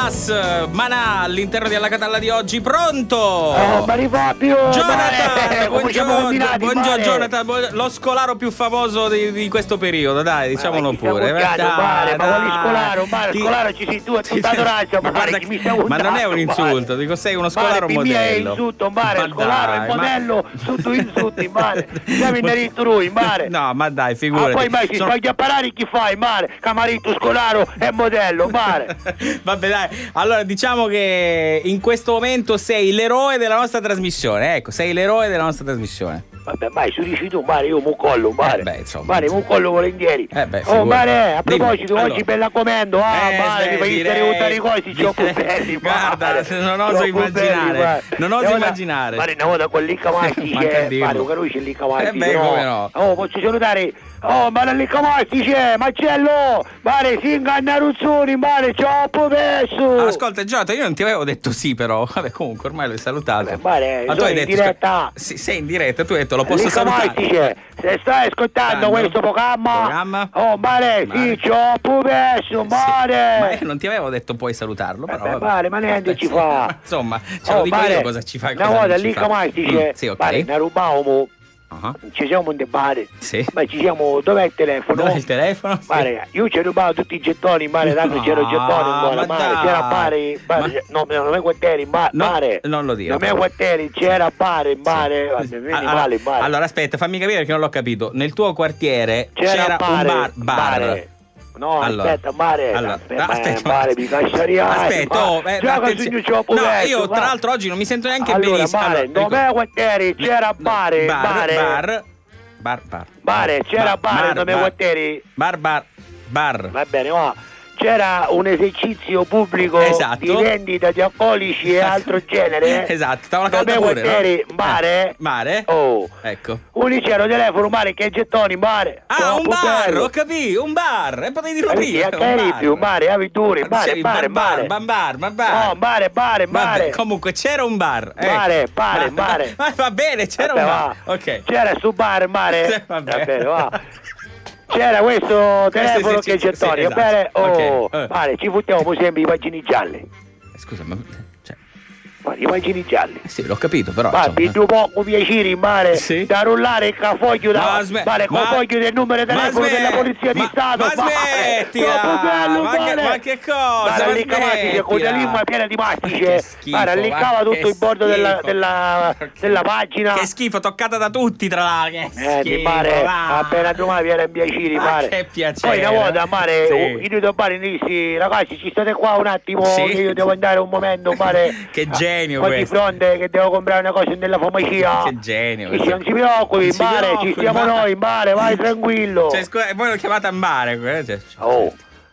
Plus, Manà all'interno di Alla Catalla di oggi, pronto? Fabio! Jonathan, buongiorno Jonathan, lo scolaro più famoso di questo periodo, dai, diciamolo pure. Ma quali scolaro? Scolaro ci sei tu, è tutta razza, ma non è un insulto, dico sei uno scolaro modello. È insulto, scolaro è modello, tutto insulti, siamo in diritto lui, No, ma dai, figurati. Poi si sbaglia a parare chi fai, camarito scolaro è modello, Vabbè, dai, allora diciamo che in questo momento sei l'eroe della nostra trasmissione, ecco, sei l'eroe della nostra trasmissione. Vabbè, su dici tu, io mu collo, mu collo volentieri. A proposito, oggi per la comando, mi fai stare i cosi, ci occuperti, guarda, non oso immaginare, una volta con l'Iccamastice, carucci l'Iccamastice, come no? Posso salutare, ma l'Iccamastice, Marcello, si inganna Ruzzoni, ciao, perso. Ascolta, Giota, io non ti avevo detto sì, però, vabbè, comunque ormai l'hai salutato. Ma tu hai detto in diretta. Sei in diretta, tu hai detto lo posso salutare. Se stai ascoltando questo programma, sì, ciao, perso, Ma io non ti avevo detto puoi salutarlo, però. Ma niente ci fa. Insomma, ce lo dico io cosa ci fa. Una volta l'Iccamastice, sì, ok. ne rubavamo. Ci siamo in debate, ma ci siamo. Dov'è il telefono? Dov'è il telefono? Sì. Io ci rubavo tutti i gettoni, tanto c'ero gettoni, c'era pari, non è quartieri, non lo dire. Non è quartieri, c'era pari, Allora aspetta, fammi capire perché non l'ho capito. Nel tuo quartiere c'era un bar. No, allora, aspetta, mi io tra l'altro oggi non mi sento neanche benissimo. Non è quartieri, c'era bar, c'era bar, non è quartieri. Bar. Va bene, c'era un esercizio pubblico di vendita di alcolici e altro genere. Esatto, stava calda pure, no? Mare. Ecco. Unicero telefono, che gettoni, un bar, ho capito, un bar. E potevi dirlo prima. Avventure, Vabbè, comunque c'era un bar. Ma va bene, c'era un bar. Ok. C'era su bar, Va bene, C'era questo telefono che gettoni, ci buttiamo sempre i pagini gialli. Scusa, I pagini gialli. Sì, l'ho capito, però. Mi tu poco piacere, da rullare il cafoglio con foglio del numero di telefono della polizia di Stato. Ma che cosa? L'Iccamastice con la lingua piena di mastice. Liccava tutto il bordo della pagina. Che schifo, toccata da tutti, tra l'altro. Appena domani viene a piacere, Che piacere. Poi una volta, io devo dissi, ragazzi, ci state qua un attimo, che io devo andare un momento, Che genio questo. Di fronte che devo comprare una cosa nella farmacia. Che genio. Non si preoccupi, ci stiamo noi, vai tranquillo. Voi lo chiamate a mare.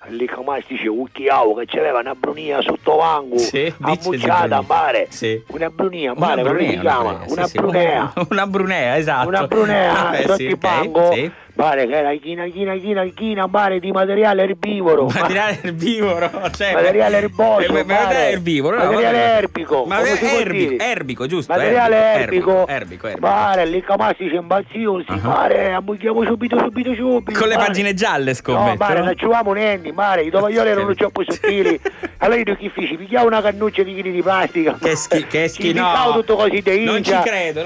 L'Iccamastice Ucchiao che c'aveva una brunia sotto vango, ammucciata a mare. Una brunia, come si chiama? Una brunea, esatto. Una brunea sotto il banco. Che era china, di materiale erbivoro. Materiale erbivoro, materiale erboso. Materiale erbivoro, materiale erbico. Erbico, giusto? Materiale erbico. Erbico. L'Iccamastice imbazzivo, ammughiamo subito. Con le pagine gialle, scommetto. Non c'avevamo niente, i tovaglioli erano troppo sottili. Allora io che feci? Pigliavo una cannuccia di chili di plastica. Che schifo, no. Tutto così di non ci credo.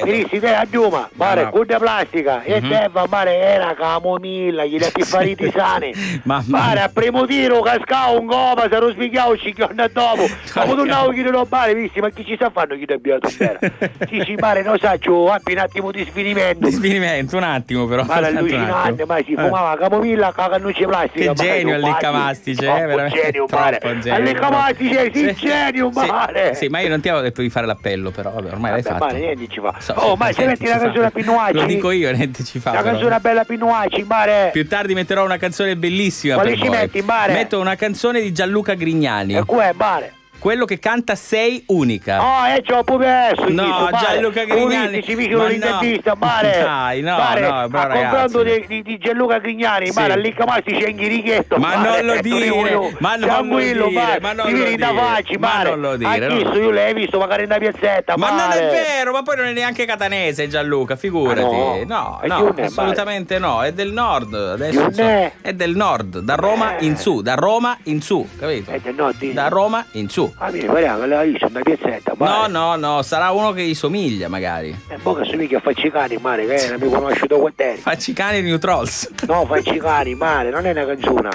Mi dissi, te a Giuma, con la plastica. E te, era camomilla, gli dai più fariti sani. A primo tiro cascavo un goma, se lo spiegavo 5 anni dopo. Ma tornavo chi non visti, ma chi ci sta fanno chi ti abbia bene? Sì, non saccio, un attimo di sfinimento. Un attimo però. Allucinante, si fumava camomilla con la cannuccia plastica. Che genio all'Iccamastice, veramente. Genio, all'Iccamastice, genio, Sì, ma io non ti avevo detto di fare l'appello, però ormai l'hai fatto. Niente ci fa. Se metti la canzone a Pinnuacci. Lo dico io, niente ci fa. La canzone bella Pinnuacci, Più tardi metterò una canzone bellissima. Quale ci metti, Metto una canzone di Gianluca Grignani. E qua è quello che canta Sei unica. Oh, c'ho perso. No, Gianluca Grignani. Ci vicino l'intervista, mare. Dai, no, mare, no, bravo ragazzi. confronto di Gianluca Grignani, Sì. mare, lì Camassi c'è in richiesto. Ma non lo dire, ma non lo dire, ma non lo dire, ma non lo dire. Anch'io io l'hai visto magari in una piazzetta, ma mare. non è vero, ma poi non è neanche catanese Gianluca, figurati. No, assolutamente no, è del nord, adesso è del nord, da Roma in su, capito? Da Roma in su. Ah, mi pare che l'hai visto in una piazzetta, mare. No, sarà uno che gli somiglia magari. Poi che somiglia a Faccicani, mare, che non mi conosciuto qua dentro. Faccicani New Trolls. No, Faccicani, mare, non è una canzone.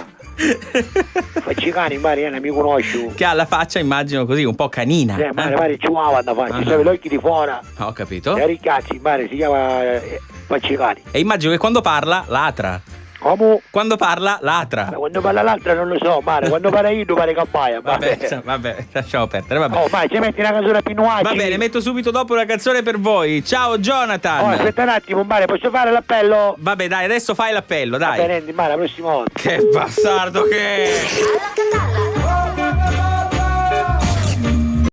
Faccicani, mare, non mi conosco. Che ha la faccia, immagino così, un po' canina. Mare, ci muove da faccia, sai, gli occhi di fuori. Ho capito. E ricazzi, mare, si chiama Faccicani. E immagino che quando parla, latra. Come? Quando parla, latra. Quando parla l'altra non lo so, mare. Quando parla io, pare campaia. Vabbè, lasciamo perdere, vabbè. Oh, vai, ci metti una canzone a Pinuacci. Va bene, metto subito dopo una canzone per voi. Ciao Jonathan. Oh, aspetta un attimo, mare, posso fare l'appello? Vabbè, dai, adesso fai l'appello, dai. Va bene, mare, la prossima volta. Che bastardo che è.